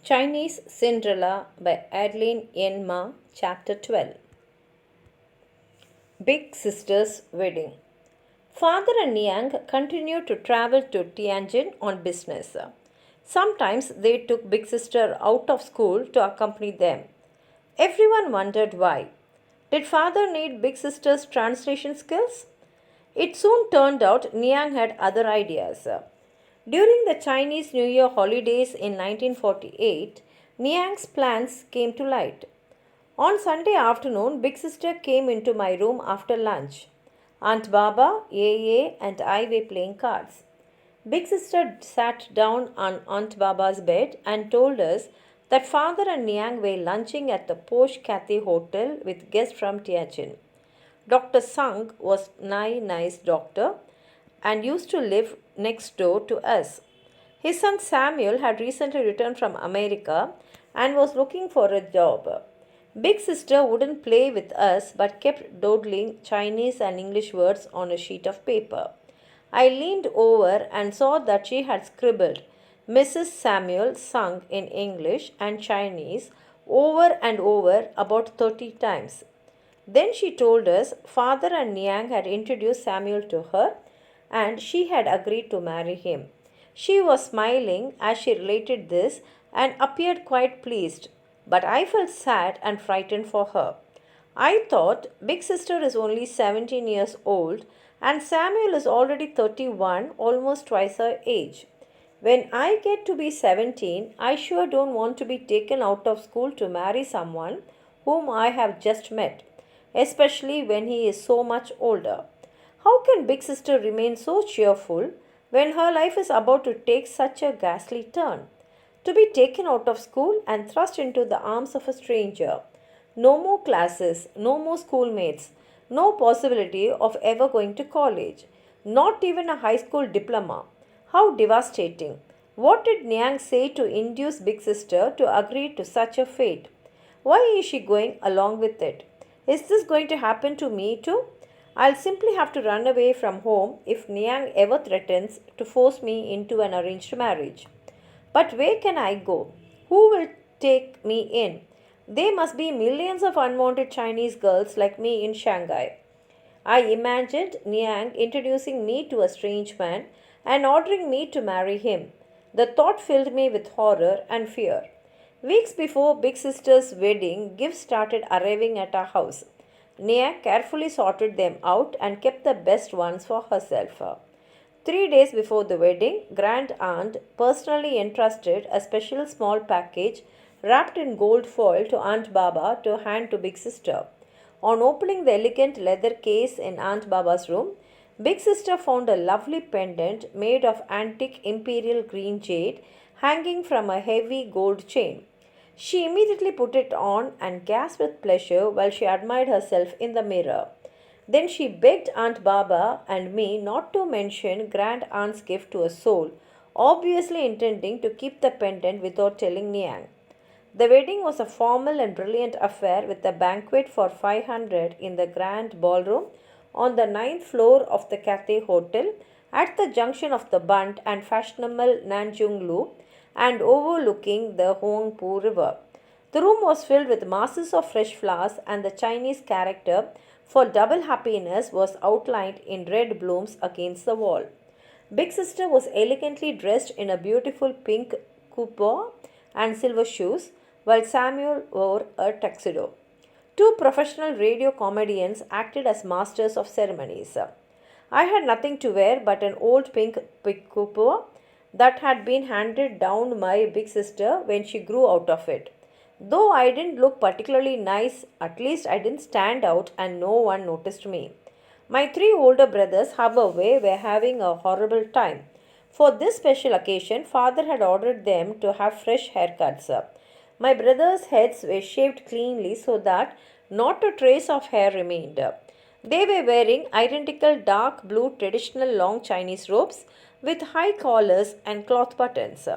Chinese Cindrella by Adeline N. Ma, Chapter 12. Big Sister's Wedding. Father and Yang continued to travel to Tianjin on business. Sometimes they took Big Sister out of school to accompany them. Everyone wondered why. Did father need Big Sister's translation skills? It soon turned out Niang had other ideas. During the Chinese New Year holidays in 1948, Niang's plans came to light. On Sunday afternoon, Big Sister came into my room after lunch. Aunt Baba, Ye, and I were playing cards. Big Sister sat down on Aunt Baba's bed and told us that father and Niang were lunching at the posh Cathay Hotel with guests from Tianjin. Dr. Sung was nice doctor and used to live next door to us. His son Samuel had recently returned from America and was looking for a job. Big Sister wouldn't play with us but kept doodling Chinese and English words on a sheet of paper. I leaned over and saw that she had scribbled Mrs. Samuel Sung in English and Chinese over and over about 30 times. Then she told us father and Niang had introduced Samuel to her and she had agreed to marry him. She was smiling as she related this and appeared quite pleased, but I felt sad and frightened for her. I thought Big Sister is only 17 years old and Samuel is already 31, almost twice her age. When I get to be 17, I sure don't want to be taken out of school to marry someone whom I have just met, especially when he is so much older. How can Big Sister remain so cheerful when her life is about to take such a ghastly turn? To be taken out of school and thrust into the arms of a stranger. No more classes, no more schoolmates, no possibility of ever going to college, not even a high school diploma. How devastating. What did Niang say to induce Big Sister to agree to such a fate? Why is she going along with it? Is this going to happen to me too? I'll simply have to run away from home if Niang ever threatens to force me into an arranged marriage. But where can I go? Who will take me in? There must be millions of unwanted Chinese girls like me in Shanghai. I imagined Niang introducing me to a strange man and ordering me to marry him. The thought filled me with horror and fear. Weeks before Big Sister's wedding, gifts started arriving at our house. Nia carefully sorted them out and kept the best ones for herself. 3 days before the wedding, Grand Aunt personally entrusted a special small package wrapped in gold foil to Aunt Baba to hand to Big Sister. On opening the elegant leather case in Aunt Baba's room, Big Sister found a lovely pendant made of antique imperial green jade hanging from a heavy gold chain. She immediately put it on and gasped with pleasure while she admired herself in the mirror. Then she begged Aunt Baba and me not to mention Grand Aunt's gift to a soul, obviously intending to keep the pendant without telling Niang. The wedding was a formal and brilliant affair with a banquet for 500 in the grand ballroom on the ninth floor of the Cathay Hotel at the junction of the Bund and fashionable Nanjung Lu and overlooking the Huangpu River. The room was filled with masses of fresh flowers, and the Chinese character for double happiness was outlined in red blooms against the wall. Big Sister was elegantly dressed in a beautiful pink coupe and silver shoes, while Samuel wore a tuxedo. Two professional radio comedians acted as masters of ceremonies. I had nothing to wear but an old pink coupe that had been handed down my big sister when she grew out of it. Though I didn't look particularly nice, at least I didn't stand out and no one noticed me. My three older brothers, however, were having a horrible time. For this special occasion, father had ordered them to have fresh haircuts. My brothers' heads were shaved cleanly so that not a trace of hair remained. They were wearing identical dark blue traditional long Chinese robes with high collars and cloth buttons.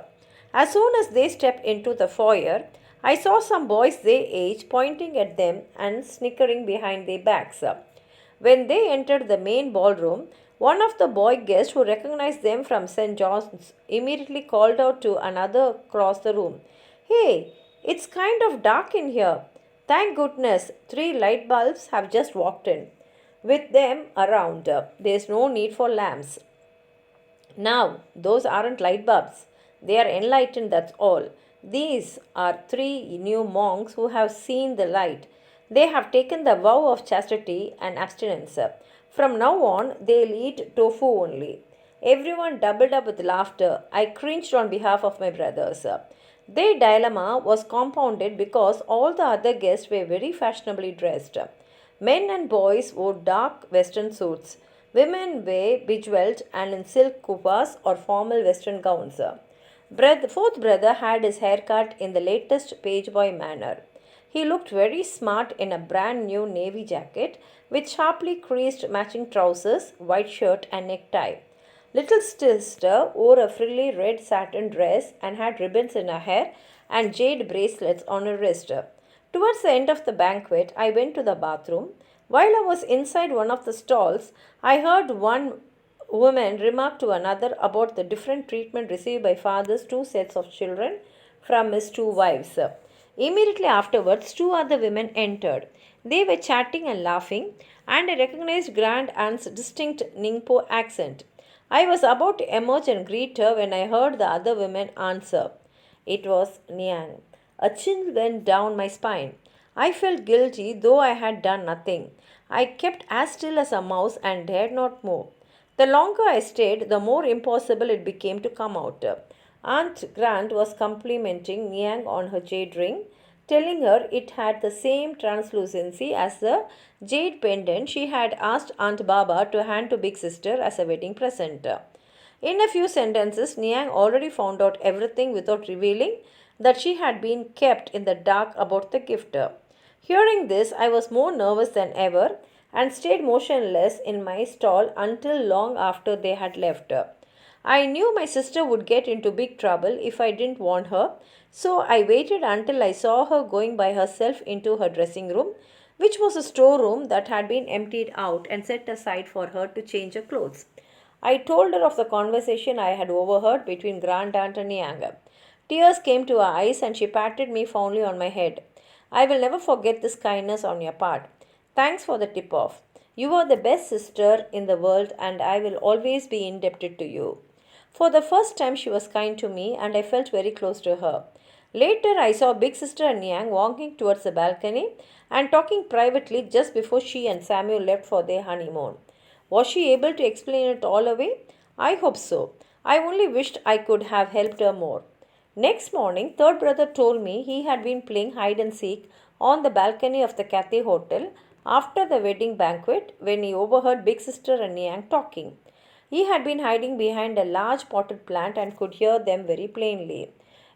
As soon as they stepped into the foyer, I saw some boys their age pointing at them and snickering behind their backs. When they entered the main ballroom, one of the boy guests who recognized them from St. John's immediately called out to another across the room, Hey, it's kind of dark in here. Thank goodness, three light bulbs have just walked in. With them around, there's no need for lamps. Now, those aren't light bulbs. They are enlightened, that's all. These are three new monks who have seen the light. They have taken the vow of chastity and abstinence. From now on, they'll eat tofu only. Everyone doubled up with laughter. I cringed on behalf of my brothers. Their dilemma was compounded because all the other guests were very fashionably dressed. Men and boys wore dark western suits. Women were bejeweled and in silk kupas or formal western gowns. Fourth brother had his hair cut in the latest page boy manner. He looked very smart in a brand new navy jacket with sharply creased matching trousers, white shirt, and necktie. Little sister wore a frilly red satin dress and had ribbons in her hair and jade bracelets on her wrist. Towards the end of the banquet, I went to the bathroom. While I was inside one of the stalls, I heard one woman remark to another about the different treatment received by father's two sets of children from his two wives. Immediately afterwards, two other women entered. They were chatting and laughing, and I recognized Grand Aunt's distinct Ningpo accent. I was about to emerge and greet her when I heard the other women answer. It was Niang. A chill went down my spine. I felt guilty, though I had done nothing. I kept as still as a mouse and dared not move. The longer I stayed, the more impossible it became to come out. Aunt Grant was complimenting Niang on her jade ring, telling her it had the same translucency as the jade pendant she had asked Aunt Baba to hand to Big Sister as a wedding present. In a few sentences, Niang already found out everything without revealing that she had been kept in the dark about the gift. Hearing this, I was more nervous than ever and stayed motionless in my stall until long after they had left. I knew my sister would get into big trouble if I didn't warn her, so I waited until I saw her going by herself into her dressing room, which was a storeroom that had been emptied out and set aside for her to change her clothes. I told her of the conversation I had overheard between Grand Aunt and Yang. Tears came to her eyes and she patted me fondly on my head. I will never forget this kindness on your part. Thanks for the tip off. You are the best sister in the world and I will always be indebted to you. For the first time, she was kind to me and I felt very close to her. Later, I saw Big Sister and Yang walking towards the balcony and talking privately just before she and Samuel left for their honeymoon. Was she able to explain it all away? I hope so. I only wished I could have helped her more. Next morning, third brother told me he had been playing hide and seek on the balcony of the Cathay Hotel after the wedding banquet when he overheard Big Sister and Niang talking. He had been hiding behind a large potted plant and could hear them very plainly.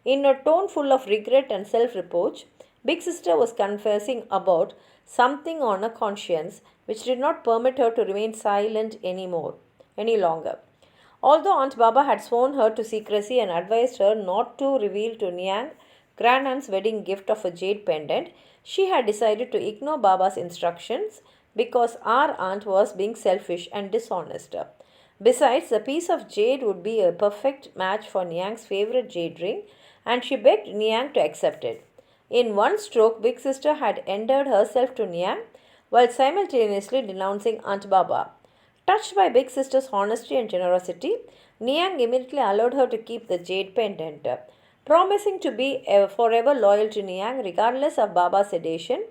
In a tone full of regret and self reproach, Big Sister was confessing about something on her conscience which did not permit her to remain silent any longer. Although Aunt Baba had sworn her to secrecy and advised her not to reveal to Niang Grandaunt's wedding gift of a jade pendant, she had decided to ignore Baba's instructions because our aunt was being selfish and dishonest. Besides, the piece of jade would be a perfect match for Niang's favorite jade ring, and she begged Niang to accept it. In one stroke, Big Sister had endeared herself to Niang while simultaneously denouncing Aunt Baba. Touched by Big Sister's honesty and generosity, Niang immediately allowed her to keep the jade pendant. Promising to be forever loyal to Niang regardless of Baba's sedation,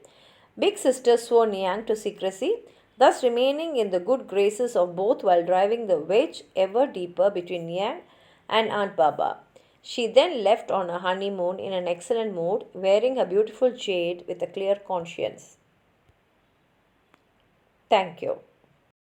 Big Sister swore Niang to secrecy, thus remaining in the good graces of both while driving the wedge ever deeper between Niang and Aunt Baba. She then left on a honeymoon in an excellent mood, wearing her beautiful jade with a clear conscience. Thank you.